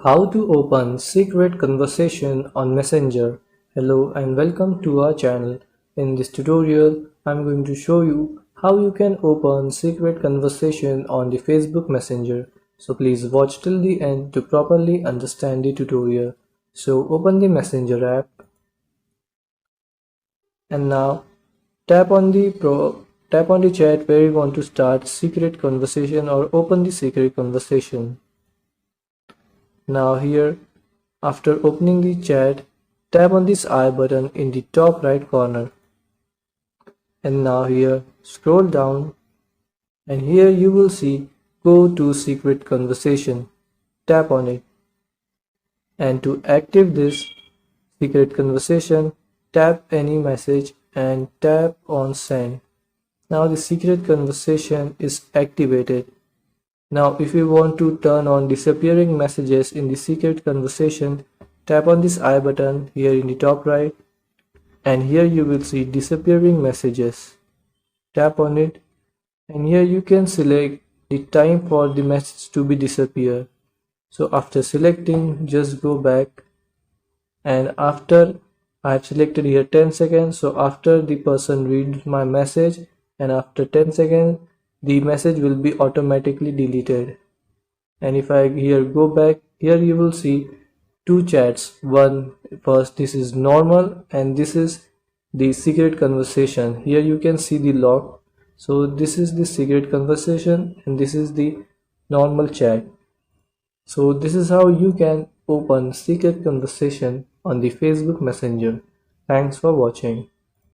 How to open secret conversation on Messenger. Hello and welcome to our channel. In this tutorial, I'm going to show you how you can open secret conversation on the Facebook Messenger. So please watch till the end to properly understand the tutorial. So open the Messenger app and now tap on the chat where you want to start secret conversation or open the secret conversation. Now here, after opening the chat, tap on this I button in the top right corner. And now here, scroll down and here you will see Go to Secret Conversation. Tap on it. And to active this secret conversation, tap any message and tap on Send. Now the secret conversation is activated. Now if you want to turn on disappearing messages in the secret conversation, tap on this I button here in the top right and here you will see disappearing messages. Tap on it and here you can select the time for the message to be disappear. So after selecting, just go back, and after I have selected here 10 seconds, so after the person reads my message and after 10 seconds the message will be automatically deleted. And if I here go back, here you will see two chats. First this is normal and this is the secret conversation. Here you can see the log. So this is the secret conversation and this is the normal chat. So this is how you can open secret conversation on the Facebook Messenger. Thanks for watching.